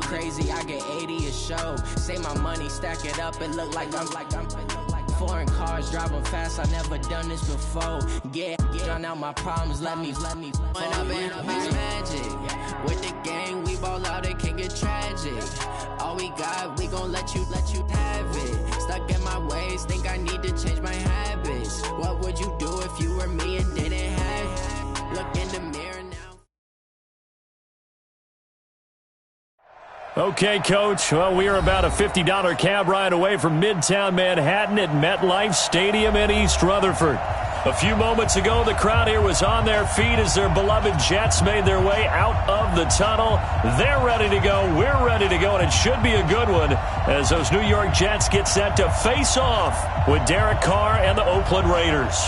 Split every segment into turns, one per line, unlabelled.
crazy, I get 80 a show. Say my money, stack it up, it look like I'm foreign cars, driving fast, I never done this before. Yeah, drown out my problems, let me When I've been up is magic. With the gang, we ball out, it can get tragic. All we got, we gon' let you have it. Stuck in my ways, think I need to change my habits. What would you do if you were me and didn't have it? Look in the mirror now.
Okay, Coach. Well, we are about a $50 cab ride away from Midtown Manhattan at MetLife Stadium in East Rutherford. A few moments ago, the crowd here was on their feet as their beloved Jets made their way out of the tunnel. They're ready to go. We're ready to go, and it should be a good one as those New York Jets get set to face off with Derek Carr and the Oakland Raiders.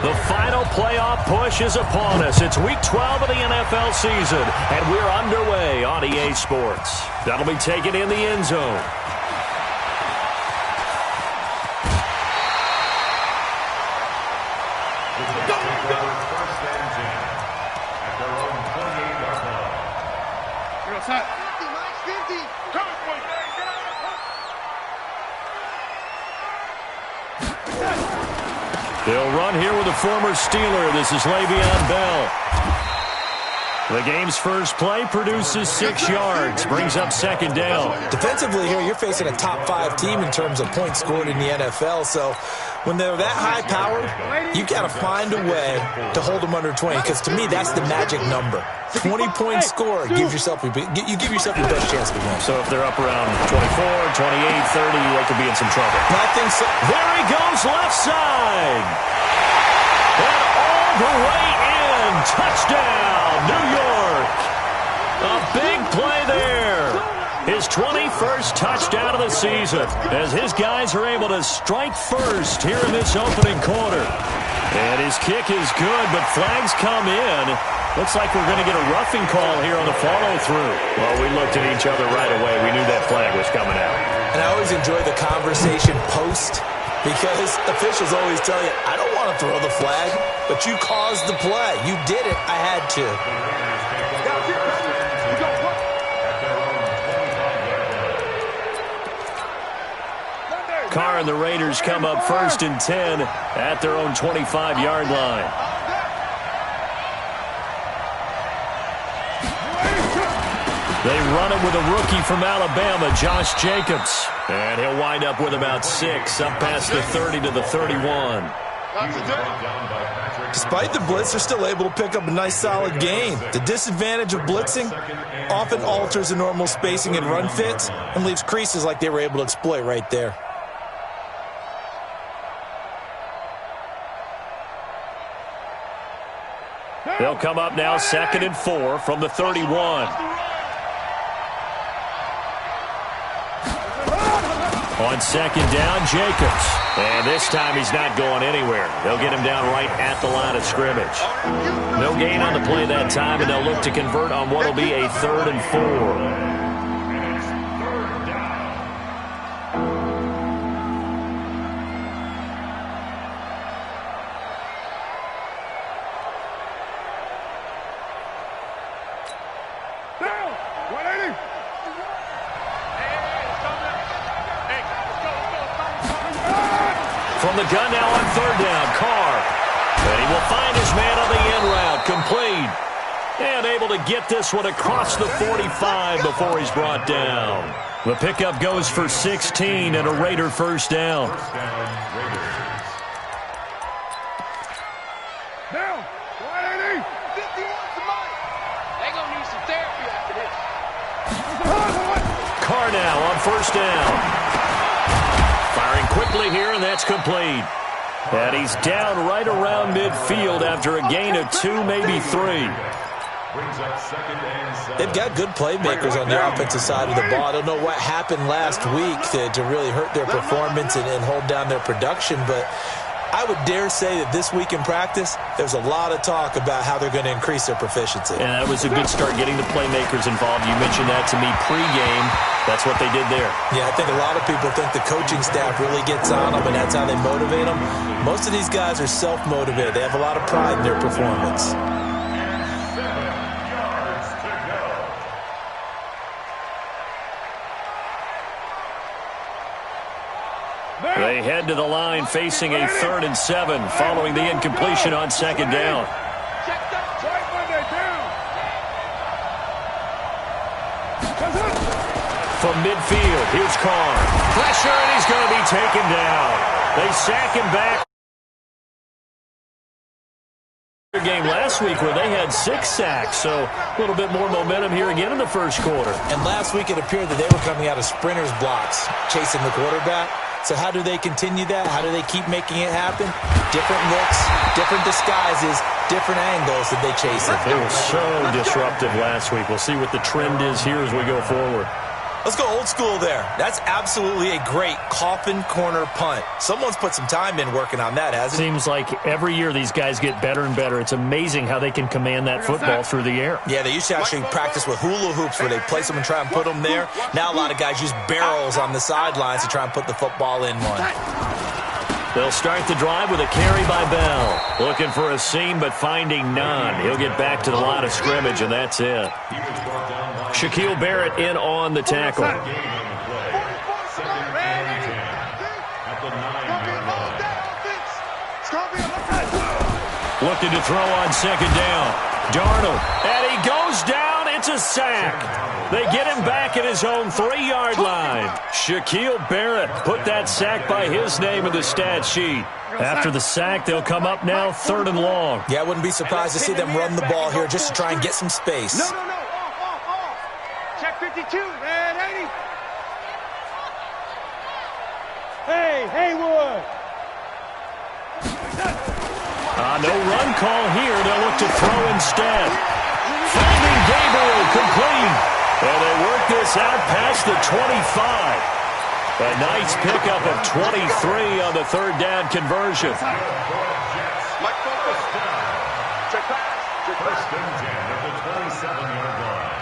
The final playoff push is upon us. It's Week 12 of the NFL season, and we're underway on EA Sports. That'll be taken in the end zone. They'll run here with a former Steeler. This is Le'Veon Bell. The game's first play produces 6 yards, brings up second down.
Defensively here, you're facing a top 5 team in terms of points scored in the NFL, so when they're that high-powered, you got to find a way to hold them under 20, because to me, that's the magic number. 20-point score gives yourself, you give yourself your best chance to win.
So if they're up around 24, 28, 30, they could be in some trouble.
I think so.
There he goes, left side. And all the way in. Touchdown, New York. A big play there. His 21st touchdown of the season as his guys are able to strike first here in this opening quarter. And his kick is good, but flags come in. Looks like we're going to get a roughing call here on the follow-through. Well, we looked at each other right away. We knew that flag was coming out.
And I always enjoy the conversation post, because officials always tell you, I don't want to throw the flag, but you caused the play. You did it. I had to.
Carr and the Raiders come up 1st and 10 at their own 25-yard line. They run it with a rookie from Alabama, Josh Jacobs. And he'll wind up with about 6, up past the 30 to the 31.
Despite the blitz, they're still able to pick up a nice, solid gain. The disadvantage of blitzing often alters the normal spacing and run fits and leaves creases like they were able to exploit right there.
They'll come up now 2nd and 4 from the 31. On 2nd down, Jacobs. And this time he's not going anywhere. They'll get him down right at the line of scrimmage. No gain on the play that time, and they'll look to convert on what will be a 3rd and 4. From the gun now on 3rd down, Carr. And he will find his man on the end route, complete. And able to get this one across the 45 before he's brought down. The pickup goes for 16 and a Raider first down.
Down, 180. 51's the money. They're going to need some therapy after this.
Carr now on 1st down. Firing quickly here, and that's complete. And he's down right around midfield after a gain of 2, maybe 3.
They've got good playmakers on the offensive side of the ball. I don't know what happened last week to really hurt their performance and hold down their production, but I would dare say that this week in practice, there's a lot of talk about how they're going to increase their proficiency.
And that was a good start, getting the playmakers involved. You mentioned that to me pregame. That's what they did there.
Yeah, I think a lot of people think the coaching staff really gets on them, and that's how they motivate them. Most of these guys are self-motivated. They have a lot of pride in their performance.
They head to the line facing a 3rd and 7 following the incompletion on 2nd down. From midfield, here's Carr. Pressure, and he's going to be taken down. They sack him back. Game last week where they had 6 sacks, so a little bit more momentum here again in the first quarter.
And last week it appeared that they were coming out of sprinters blocks, chasing the quarterback. So how do they continue that? How do they keep making it happen? Different looks, different disguises, different angles that they chase it.
They were so disruptive last week. We'll see what the trend is here as we go forward.
Let's go old school there. That's absolutely a great coffin corner punt. Someone's put some time in working on that, hasn't it?
Seems like every year these guys get better and better. It's amazing how they can command that football through the air.
Yeah, they used to actually practice with hula hoops where they place them and try and put them there. Now a lot of guys use barrels on the sidelines to try and put the football in one.
They'll start the drive with a carry by Bell. Looking for a seam, but finding none. He'll get back to the line of scrimmage, and that's it. Shaquille Barrett in on the tackle. Looking to throw on 2nd down. Darnold, and he goes down. It's a sack. They get him back at his own 3-yard line. Shaquille Barrett put that sack by his name in the stat sheet. After the sack, they'll come up now 3rd and long.
Yeah, I wouldn't be surprised to see them run the ball here just to try and get some space.
No. Check 52, man, 80. Hey, Haywood.
No run call here. They'll look to throw instead. Finding Gabriel complete. And they work this out past the 25. A nice pickup of 23 on the 3rd down conversion.
Mike focus. Check pass. First and 10 at the 27-yard line.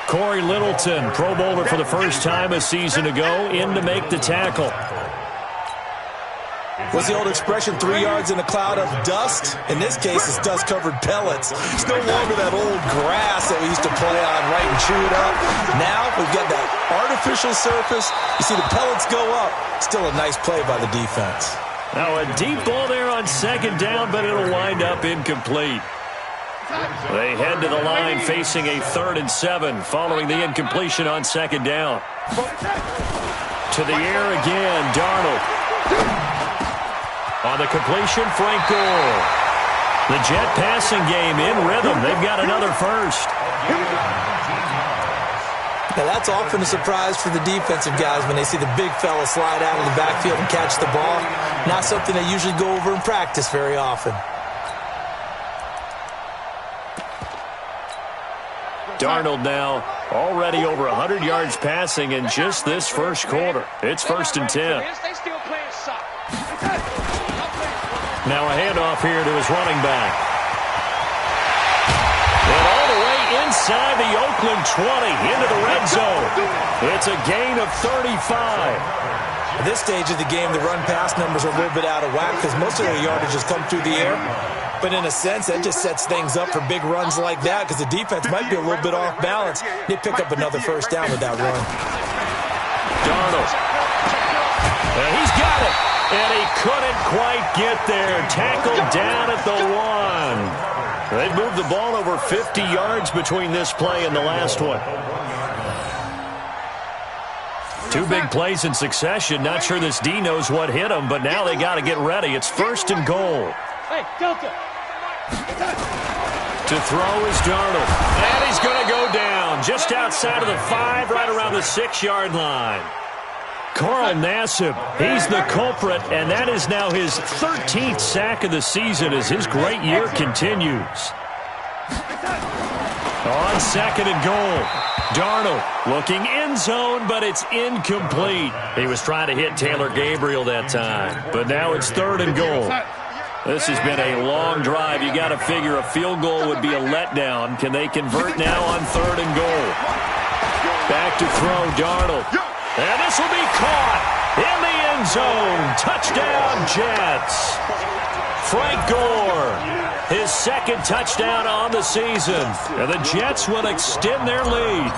Corey Littleton, Pro Bowler for the first time a season ago, in to make the tackle.
What's the old expression, 3 yards in a cloud of dust? In this case, it's dust-covered pellets. It's no longer that old grass that we used to play on, right, and chew it up. Now we've got that artificial surface. You see the pellets go up. Still a nice play by the defense.
Now a deep ball there on 2nd down, but it'll wind up incomplete. They head to the line facing a 3rd and 7 following the incompletion on 2nd down. To the air again, Darnold. On the completion, Frank Gore. The Jet passing game in rhythm. They've got another first.
Now that's often a surprise for the defensive guys when they see the big fella slide out of the backfield and catch the ball. Not something they usually go over in practice very often.
Darnold now already over 100 yards passing in just this first quarter. It's 1st and 10. Now a handoff here to his running back. And all the way inside the Oakland 20 into the red zone. It's a gain of 35.
At this stage of the game, the run-pass numbers are a little bit out of whack because most of their yardage has come through the air. But in a sense, that just sets things up for big runs like that because the defense might be a little bit off balance. They pick up another first down with that run.
Darnold. And he's got it. And he couldn't quite get there. Tackled down at the 1. They've moved the ball over 50 yards between this play and the last one. 2 big plays in succession. Not sure this D knows what hit him, but now they got to get ready. It's 1st and goal.
Hey, Delta.
To throw is Darnold. And he's going to go down just outside of the 5, right around the 6-yard line. Carl Nassib, he's the culprit, and that is now his 13th sack of the season as his great year continues. On second and goal. Darnold looking end zone, but it's incomplete. He was trying to hit Taylor Gabriel that time, but now it's third and goal. This has been a long drive. You got to figure a field goal would be a letdown. Can they convert now on third and goal? Back to throw, Darnold. And this will be caught in the end zone. Touchdown, Jets. Frank Gore, his second touchdown on the season. And the Jets will extend their lead.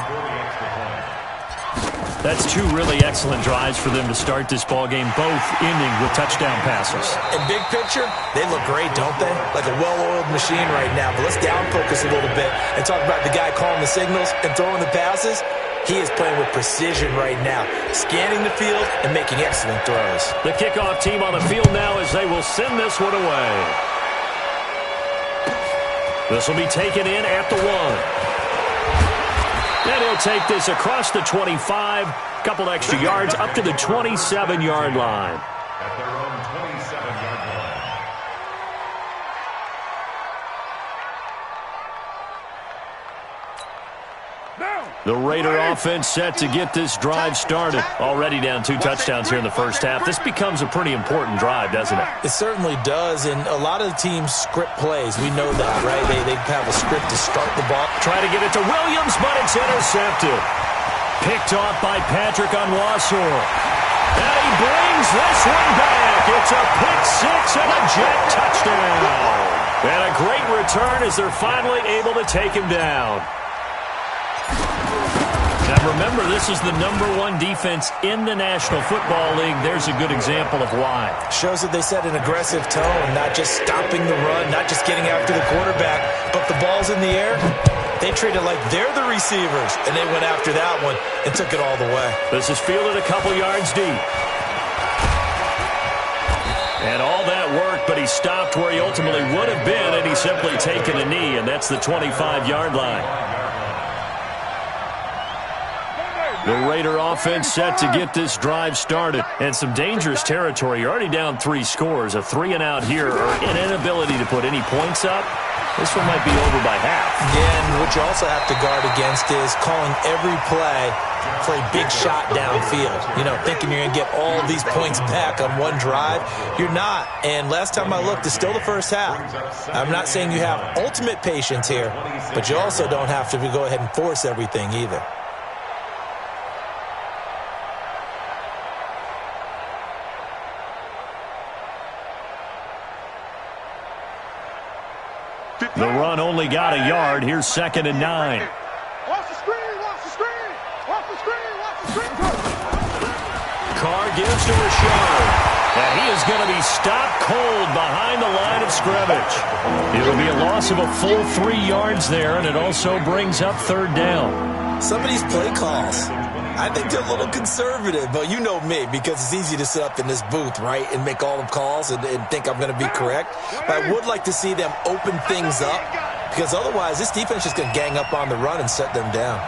That's two really excellent drives for them to start this ballgame, both ending with touchdown passes.
In big picture, they look great, don't they? Like a well-oiled machine right now. But let's down focus a little bit and talk about the guy calling the signals and throwing the passes. He is playing with precision right now, scanning the field and making excellent throws.
The kickoff team on the field now as they will send this one away. This will be taken in at the 1. And he'll take this across the 25, couple extra yards up to the 27-yard line.
At their own 27-yard line.
The Raider offense set to get this drive started. Already down 2 touchdowns here in the first half. This becomes a pretty important drive, doesn't it?
It certainly does, and a lot of the teams script plays. We know that, right? They have a script to start the ball.
Try to get it to Williams, but it's intercepted. Picked off by Patrick Onwuasor. And he brings this one back. It's a pick six and a Jet touchdown. And a great return as they're finally able to take him down. Now remember, this is the #1 defense in the National Football League. There's a good example of why.
Shows that they set an aggressive tone, not just stopping the run, not just getting after the quarterback, but the ball's in the air. They treat it like they're the receivers, and they went after that one and took it all the way.
This is fielded a couple yards deep. And all that work, but he stopped where he ultimately would have been, and he's simply taken a knee, and that's the 25-yard line. The Raider offense set to get this drive started. And some dangerous territory. You're already down 3 scores. A 3-and-out here, or an inability to put any points up. This one might be over by half.
Yeah, and what you also have to guard against is calling every play for a big shot downfield. You know, thinking you're going to get all these points back on one drive. You're not. And last time I looked, it's still the first half. I'm not saying you have ultimate patience here, but you also don't have to go ahead and force everything either.
The run only got a yard. Here's 2nd and 9.
Watch the screen, watch the screen, watch the screen, watch the screen.
Carr gives to Rashard. And he is going to be stopped cold behind the line of scrimmage. It'll be a loss of a full 3 yards there, and it also brings up 3rd down.
Some of these play calls, I think they're a little conservative, but you know me, because it's easy to sit up in this booth, right, and make all the calls and think I'm going to be correct. But I would like to see them open things up, because otherwise this defense is going to gang up on the run and set them down.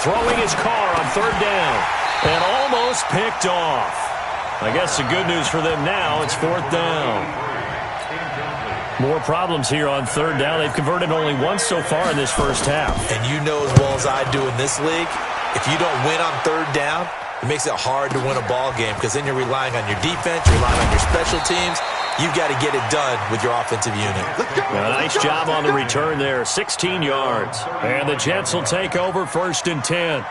Throwing his Carr on 3rd down, and almost picked off. I guess the good news for them now, it's 4th down. More problems here on 3rd down. They've converted only once so far in this first half.
And you know as well as I do in this league, if you don't win on 3rd down, it makes it hard to win a ball game, because then you're relying on your defense, you're relying on your special teams. You've got to get it done with your offensive unit.
A nice job on the return there, 16 yards. And the Jets will take over 1st and 10.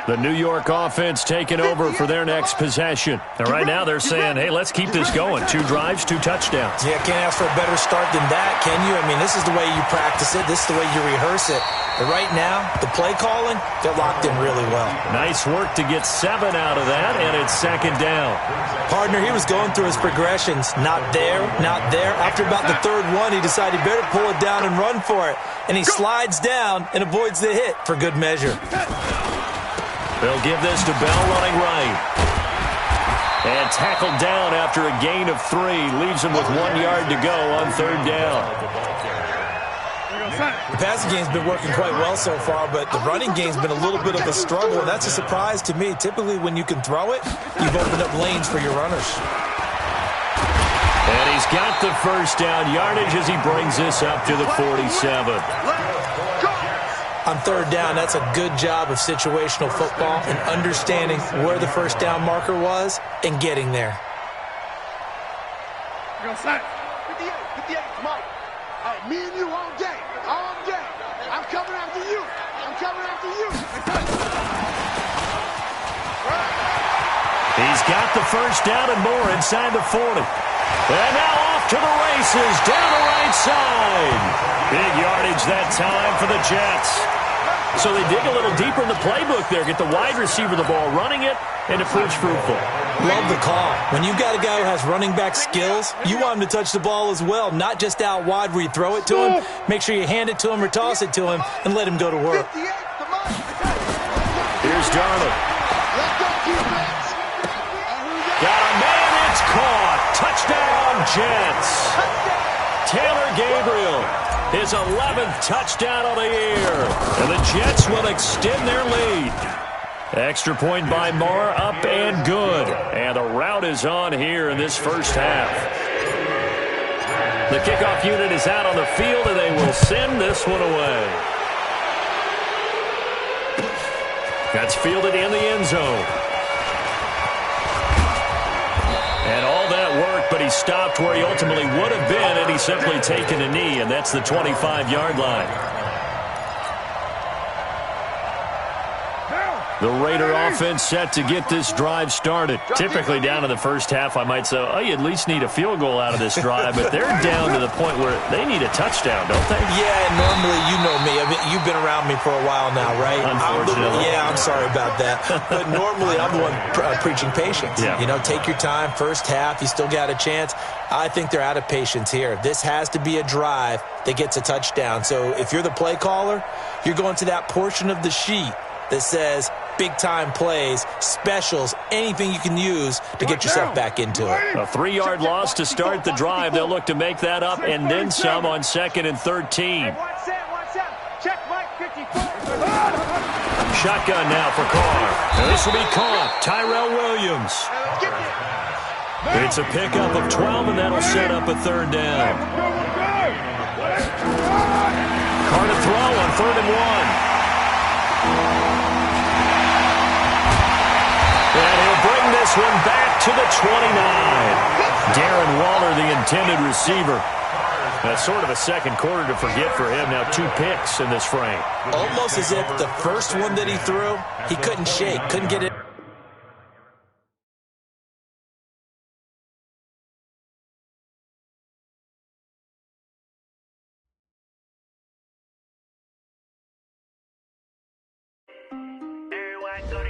The New York offense taking over for their next possession. And right now they're saying, hey, let's keep this going. 2 drives, 2 touchdowns.
Yeah, can't ask for a better start than that, can you? I mean, this is the way you practice it. This is the way you rehearse it. But right now, the play calling, they're locked in really well.
Nice work to get 7 out of that, and it's 2nd down.
Partner, he was going through his progressions. Not there, not there. After about the 3rd one, he decided he better pull it down and run for it. And he slides down and avoids the hit for good measure.
They'll give this to Bell running right. And tackled down after a gain of 3. Leaves him with 1 yard to go on 3rd down.
The passing game's been working quite well so far, but the running game's been a little bit of a struggle, and that's a surprise to me. Typically, when you can throw it, you've opened up lanes for your runners.
And And he's got the first down yardage as he brings this up to the 47.
On third down, that's a good job of situational football and understanding where the first down marker was and getting there.
Go, set. 58, come on. Hey, me and you all day. All day. I'm coming after you. I'm coming after you.
He's got the first down and more inside the 40. And now off to the races, down the right side. Big yardage that time for the Jets. So they dig a little deeper in the playbook there, get the wide receiver the ball, running it, and it proves fruitful.
Love the call. When you've got a guy who has running back skills, you want him to touch the ball as well, not just out wide where you throw it to him. Make sure you hand it to him or toss it to him and let him go to work.
Here's Darnold. Got a man, it's caught. Touchdown, Jets. Taylor Gabriel, his 11th touchdown of the year. And the Jets will extend their lead. Extra point by Marr, up and good. And the route is on here in this first half. The kickoff unit is out on the field, and they will send this one away. That's fielded in the end zone. And all that work, but he stopped where he ultimately would have been, and he's simply taken a knee, and that's the 25-yard line. The Raider offense set to get this drive started. Typically down in the first half, I might say, oh, you at least need a field goal out of this drive, but they're down to the point where they need a touchdown, don't they?
Yeah, and normally, you know me. I mean, you've been around me for a while now, right?
Unfortunately.
I'm sorry about that. But normally, I'm the one preaching patience.
Yeah.
You know, take your time. First half, you still got a chance. I think they're out of patience here. This has to be a drive that gets a touchdown. So if you're the play caller, you're going to that portion of the sheet that says big-time plays, specials, anything you can use to get yourself back into it.
A 3-yard loss to start the drive. They'll look to make that up and then some on 2nd and 13. Shotgun now for Carr. This will be caught. Tyrell Williams. It's a pickup of 12, and that'll set up a third down. Carr to throw on 3rd and 1. And he'll bring this one back to the 29. Darren Waller, the intended receiver. That's sort of a second quarter to forget for him. Now 2 picks in this frame.
Almost as if the first one that he threw, he couldn't shake, couldn't get it.
Everywhere I go,